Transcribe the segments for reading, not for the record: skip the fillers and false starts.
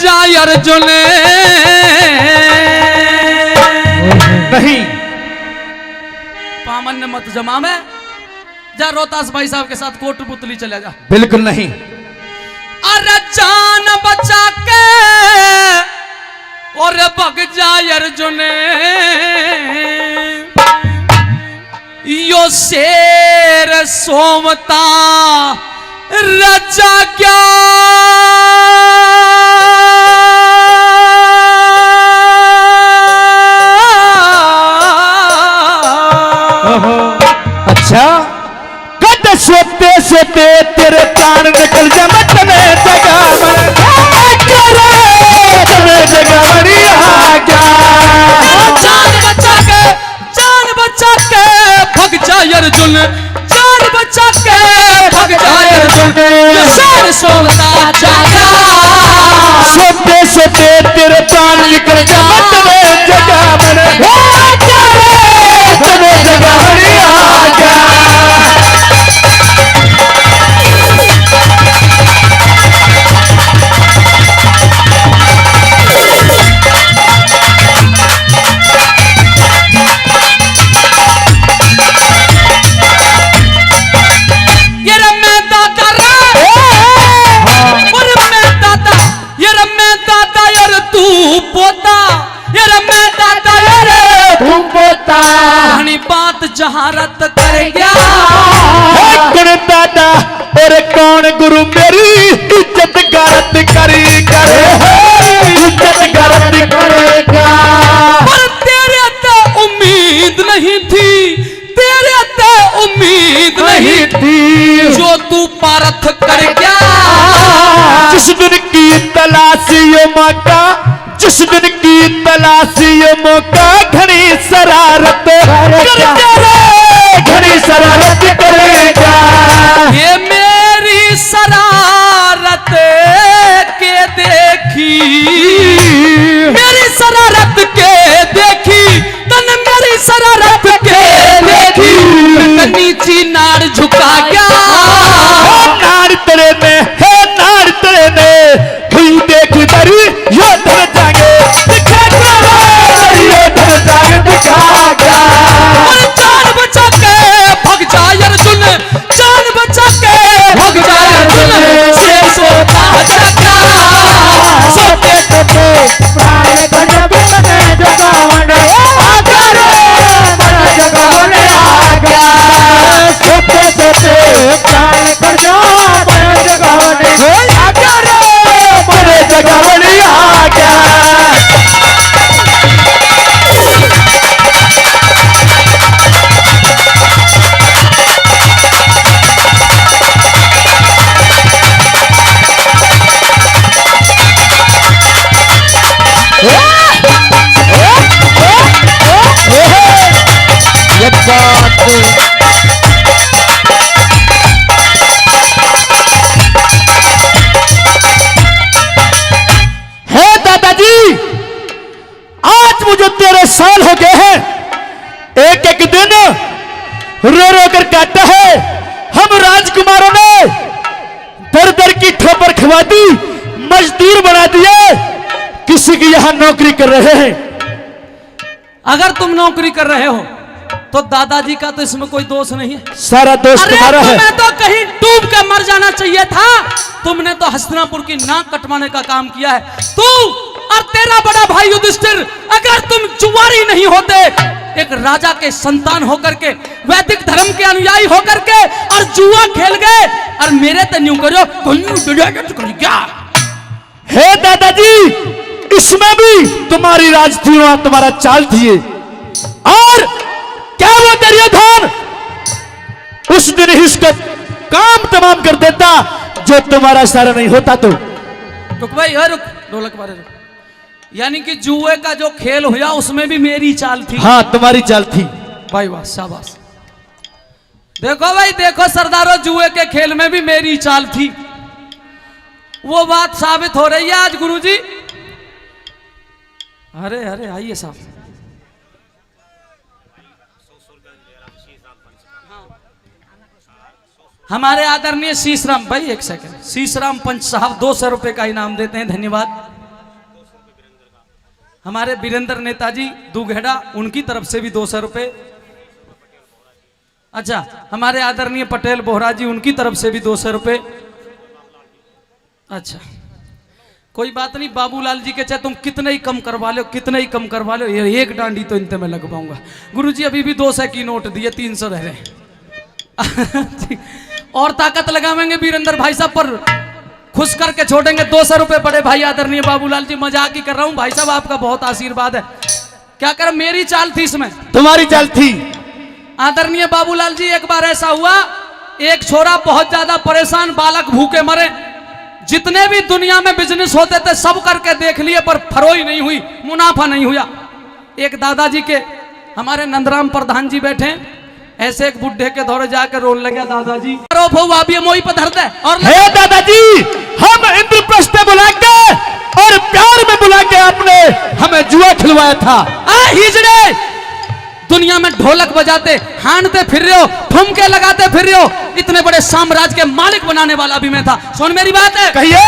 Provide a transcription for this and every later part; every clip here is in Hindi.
जाए अर्जुन नहीं पामन मत जमा में जा रोहतास भाई साहब के साथ कोटपुतली चले जा। बिल्कुल नहीं। अरे जान बचा के और भग जाए अर्जुन यो शेर सोमता रजा क्या अच्छा गद सोते सोते तेरे प्राण निकल जा मत में जगह जान बचा के भग जाए अर्जुन जान बचा के भग जाए अर्जुन शेर सोमता जागा सोते सोते तेरे प्राण निकल जा मत में जगह जहारत कर गया दादा और कौन गुरु मेरी इज्जत गलत करी करे इज्जत गलत करेगा। पर तेरे ते उम्मीद नहीं थी तेरे ते उम्मीद नहीं थी जो तू पारख कर गया। जिस दिन की तलाशी ये मौका जिस दिन की तलाशी ये मौका घनी शरारत घनी शरारत करेगा। ये मेरी शरारत के देखी मेरी शरारत के देखी तन मेरी शरारत के देखी नीची नाड़ झुका गया। नाड़ तेरे में है नाड़ तेरे में खी देख दरी यो धर जागे यो धर जागे दिखा गया। जान बचा के भग जाए अर्जुन जान बचा के भग जाए अर्जुन शेर सोता जागा सोते सोते प्राण गजब में जगावन आगा रे मन जगावन आगा सोते सोते प्राण गजब में जगावन आगा रे मन जगावन आगा। है दादाजी आज मुझे 13 साल हो गए हैं एक एक दिन रो रो कर काटा है। हम राजकुमारों ने दर दर की ठोकर खवा दी मजदूर बना दिए किसी की यहां नौकरी कर रहे हैं। अगर तुम नौकरी कर रहे हो तो दादाजी का तो इसमें कोई दोष नहीं है। सारा दोष तुम्हारा है। तुम्हें तो कहीं डूब के मर जाना चाहिए था। तुमने तो हस्तिनापुर की नाक कटवाने का काम किया है। तू और तेरा बड़ा भाई युधिष्ठिर अगर तुम जुआरी नहीं होते एक राजा के संतान होकर के वैदिक धर्म के अनुयायी होकर के और जुआ खेल गए और मेरे तो न्यू करो क्या हे दादाजी इसमें भी तुम्हारी राज थी वहां तुम्हारा चाल थी। और क्या वो दुर्योधन उस दिन ही इसका काम तमाम कर देता जो तुम्हारा इशारा नहीं होता तो। रुक भाई रुक ढोलक बारे रुक। यानी कि जुए का जो खेल हुआ उसमें भी मेरी चाल थी। हाँ तुम्हारी चाल थी भाई वाह शाबाश। देखो भाई देखो सरदारों जुए के खेल में भी मेरी चाल थी। वो बात साबित हो रही है आज गुरुजी। अरे अरे आइए साहब। हमारे आदरणीय शीशराम भाई एक सेकंड शीशराम पंच साहब 200 रुपए का इनाम देते हैं धन्यवाद। हमारे वीरेंद्र नेताजी दूगहेड़ा, उनकी तरफ से भी 200 रुपए। अच्छा, हमारे आदरणीय पटेल बोहरा जी, उनकी तरफ से भी 200 रुपए। अच्छा, कोई बात नहीं, बाबूलाल जी के चाहे तुम कितने ही कम करवा लो, कितने ही कम करवा लो, ये एक डांडी तो इनते मैं लग पाऊंगा। गुरुजी अभी भी 200 की नोट दिए, 300 रह रहे। और ताकत लगावेंगे वीरेंद्र भाई साहब पर, खुश करके छोड़ेंगे। 200 रुपए बड़े भाई आदरणीय बाबूलाल जी, मजाक ही कर रहा हूं भाई साहब, आपका बहुत आशीर्वाद है। क्या कर, मेरी चाल थी इसमें, तुम्हारी चाल थी। आदरणीय बाबूलाल जी, एक बार ऐसा हुआ, एक छोरा बहुत ज्यादा परेशान, बालक भूखे मरे, जितने भी दुनिया में बिजनेस होते थे सब करके देख लिए, पर फरोई नहीं हुई, मुनाफा नहीं हुआ। एक दादाजी के, हमारे नंदराम प्रधान जी बैठे, ऐसे एक बुढ़े के दौरे जाकर रोने लगे, दादाजी अभी मोई पर धर दे। और हे दादाजी, हम इंद्रप्रस्थ में बुला के और प्यार में बुला के आपने हमें जुआ खिलवाया था। हिजड़े, दुनिया में ढोलक बजाते, हांडते फिर रहे हो, ठुमके लगाते फिर रहे हो, इतने बड़े साम्राज्य के मालिक बनाने वाला भी मैं था। सुन मेरी बात है, कहिए।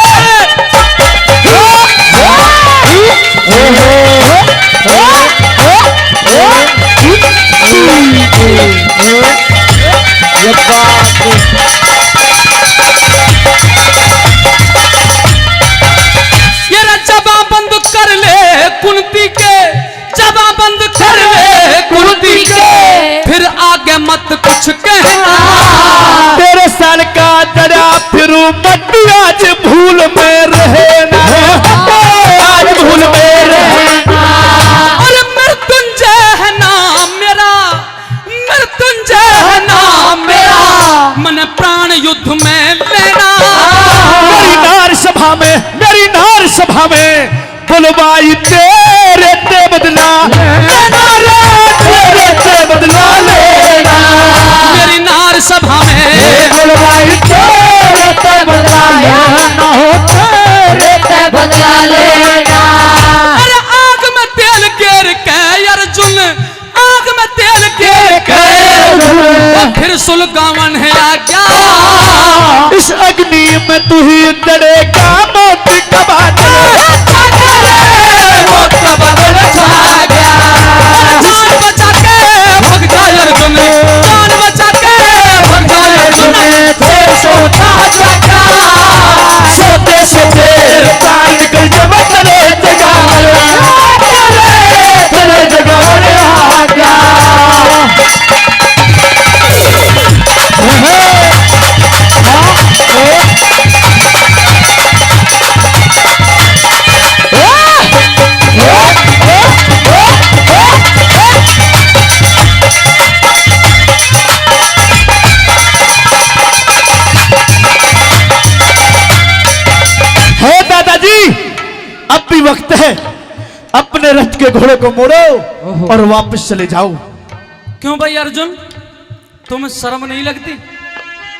ये जबा बंद कर ले कुंती के, जबा बंद कर ले कुंती के, फिर आगे मत कुछ कहना। तेरे साल का दरा फिरू मत, आज भूल में रहना, आज भूल में रहना। और मृत्युंजय है नाम मेरा, मृत्युंजय है नाम मेरा, मन प्राण युद्ध में लेना। मेरी नार सभा में, मेरी नार सभा में बुलवाई तेरे ते बदला लेना रे, तेरे ते बदला लेना। मेरी नार सभा में बुलवाई तेरे ते बदला लेना, हो तेरे ते बदला लेना। अरे आग में तेल गिर के अर्जुन, आग में तेल गिर के, फिर सुलगावन है आज्ञा। इस अग्नि में तू ही डरेगा, मौत का बादल, मौत का बादल छा गया। जान बचा के भग जाए अर्जुन, जान बचा के भग जाए अर्जुन। फिर सोता जागा, सोते सोते प्राण निकल जब तेरे जगाने, तेरे जगाने आ गया। हे दादाजी, अब भी वक्त है, अपने रथ के घोड़े को मोड़ो और वापस चले जाओ। क्यों भाई अर्जुन, तुम्हें शर्म नहीं लगती?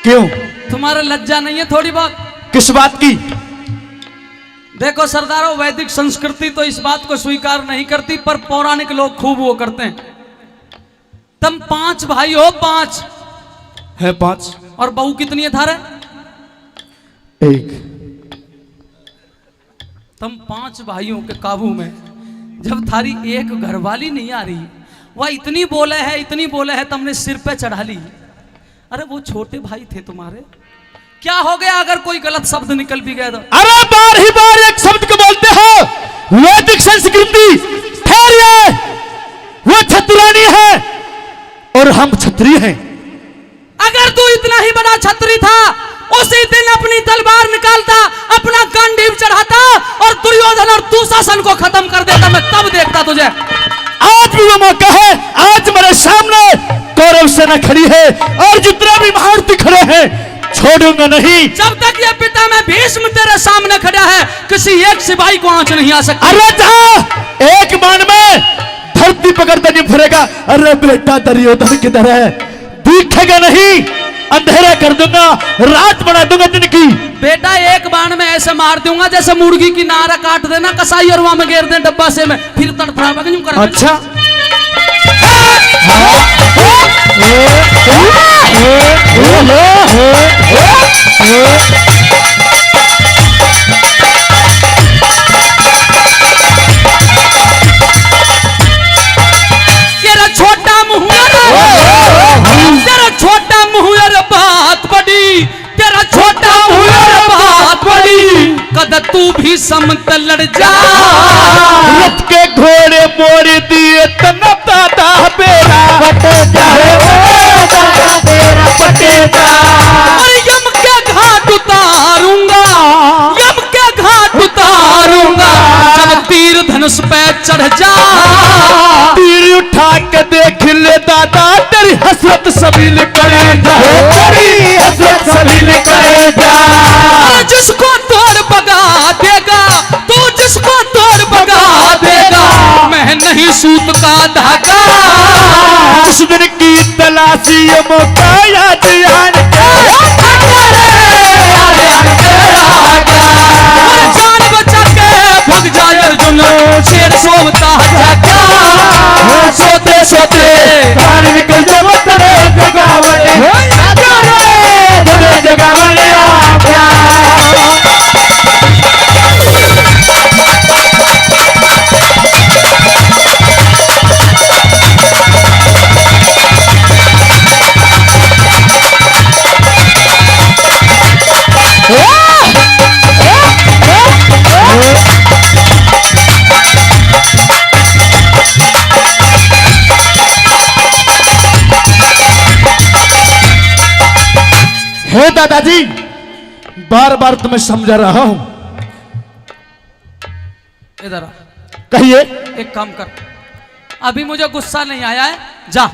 क्यों? तुम्हारा लज्जा नहीं है थोड़ी बहुत? किस बात की? देखो सरदारों, वैदिक संस्कृति तो इस बात को स्वीकार नहीं करती, पर पौराणिक लोग खूब वो करते हैं। तुम 5 भाई हो, 5 है 5। और बहू कितनी है थारे? 1। तुम 5 भाइयों के काबू में, जब थारी एक घरवाली नहीं आ रही, वह इतनी बोले है, इतनी बोले है, तुमने सिर पे चढ़ा ली। अरे वो छोटे भाई थे तुम्हारे, क्या हो गया अगर कोई गलत शब्द निकल भी गया तो? अरे बार ही बार एक शब्द को बोलते हो। वैदिक संस्कृति ठहरिए, वो छतरानी है और हम क्षत्रिय हैं। अगर तू इतना ही बड़ा छत्री था, उसी दिन अपनी तलवार निकालता, अपना गांडीव चढ़ाता और दुर्योधन और दुशासन को खत्म कर देता, मैं तब देखता तुझे। आज भी वो मौका है, आज मेरे सामने कौरव सेना खड़ी है और जितने भी महारथी खड़े हैं छोड़ूंगा नहीं। जब तक ये पिता में भीष्म तेरे सामने खड़ा है, किसी एक सिपाही को आंच नहीं आ सकती। अरे जा, एक बाण में धरती पकड़ता नहीं फिरेगा। अरे बेटा दुर्योधन किधर है? दिखेगा नहीं, अंधेरा कर दूंगा, रात बना दूंगा दिन की। बेटा एक बाण में ऐसे मार दूंगा जैसे मुर्गी की नारा काट देना कसाई और वहां में घेर दे डब्बा से में, फिर तड़फड़ा कर। अच्छा तू भी समत लड़ जा। रथ के घोड़े मोड़ दिए तना दादा बेरा पट जाए दादा तेरा पटेगा। और यम के घाट उतारूंगा, यम के घाट उतारूंगा जब तीर धनुष पे चढ़ जा। तीर उठा के देख ले दादा तेरी हसरत सबील करे जा, तेरी हसरत सबील करे जा। जिसको तोड़ बगा देगा तू, जिसको तोड़ बगा देगा मैं नहीं सूत का धागा। जिस दिन की तलाशी ये मौका याद आन जान बचा के भग जाए अर्जुन, शेर सोता जागा। सोते सोते प्राण निकल जब तेरे जगावट तेरे जगावट हे दादाजी, बार बार तुम्हें समझा रहा हूं, इधर आ। कहिए। एक काम कर, अभी मुझे गुस्सा नहीं आया है, जा।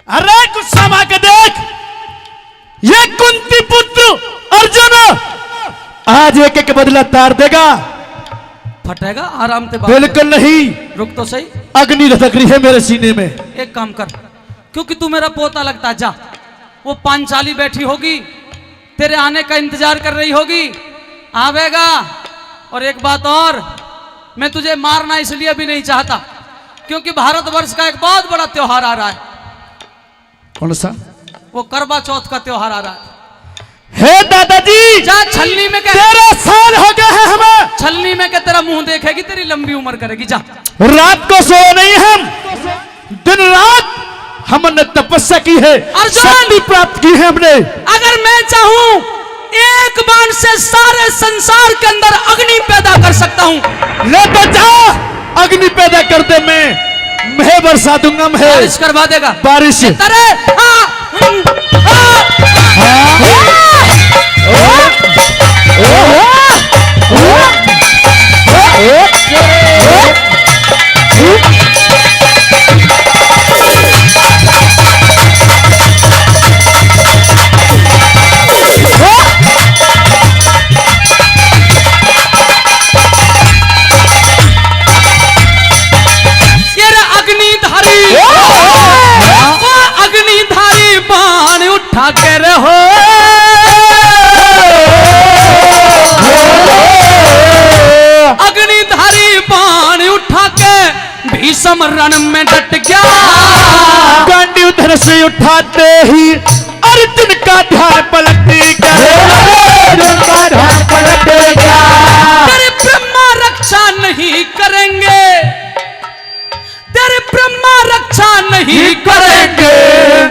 अरे गुस्सा मार के देख, ये कुंती पुत्र अर्जुन आज एक एक बदला तार देगा। फटेगा आराम से बात बिल्कुल नहीं, रुक तो सही। अग्नि लटक रही है मेरे सीने में। एक काम कर, क्योंकि तू मेरा पोता लगता है, जा। वो पांचाली बैठी होगी, तेरे आने का इंतजार कर रही होगी, आवेगा। और एक बात और, मैं तुझे मारना इसलिए भी नहीं चाहता क्योंकि भारतवर्ष का एक बहुत बड़ा त्योहार आ रहा है। कौन सा? वो करवा चौथ का त्योहार आ रहा है। हे दादाजी, जा छलनी में कह, 13 साल हो गए हैं हमें। छलनी में के तेरा मुंह देखेगी, तेरी लंबी उम्र करेगी, जा। रात को सो नहीं, हम दिन रात हमने तपस्या की है, शक्ति प्राप्त की है हमने। अगर मैं चाहूं एक बाण से सारे संसार के अंदर अग्नि पैदा कर सकता हूं। ले तो जा, अग्नि पैदा कर दे, मैं बरसा दूंगा, मैं बारिश करवा देगा, बारिश। अग्निधारी बाण उठा के रहो, अग्निधारी बाण उठा के भीषम रण में डट गया। गांडी उधर से उठाते ही अर्जुन का ध्यान पलटेगा, तेरे ब्रह्मा रक्षा नहीं करेंगे, तेरे ब्रह्मा रक्षा नहीं करेंगे,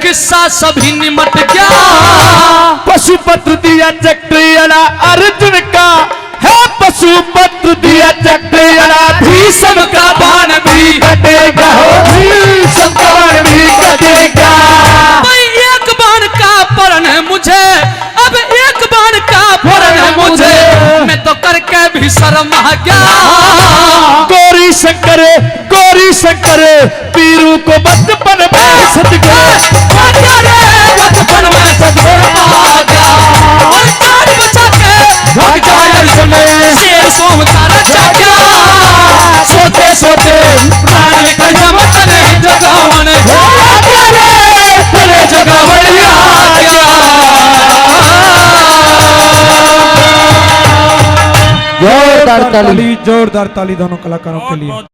किस्सा सभी निमट गया। पशुपत्र दिया चक्रियला अर्जुन का है, पशुपत्र दिया चक्रियला भीषम का बाण भी कटेगा, भीषम का बाण भी कटेगा। भाई एक बाण का परण है मुझे, अब एक बाण का परण है मुझे, मैं तो करके भी शर्म आ गया। गौरी शंकर, गौरी शंकर, पीरू को बचपन में सतगुरु, बचपन में सदगुरु आ गया। और जान बचा के भाग जाए अर्जुन, शेर सोता रचा गया। सोते सोते प्राण निकल जमत नहीं जगावन, तेरे जगावन आ गया। जोरदार ताली दोनों कलाकारों के लिए।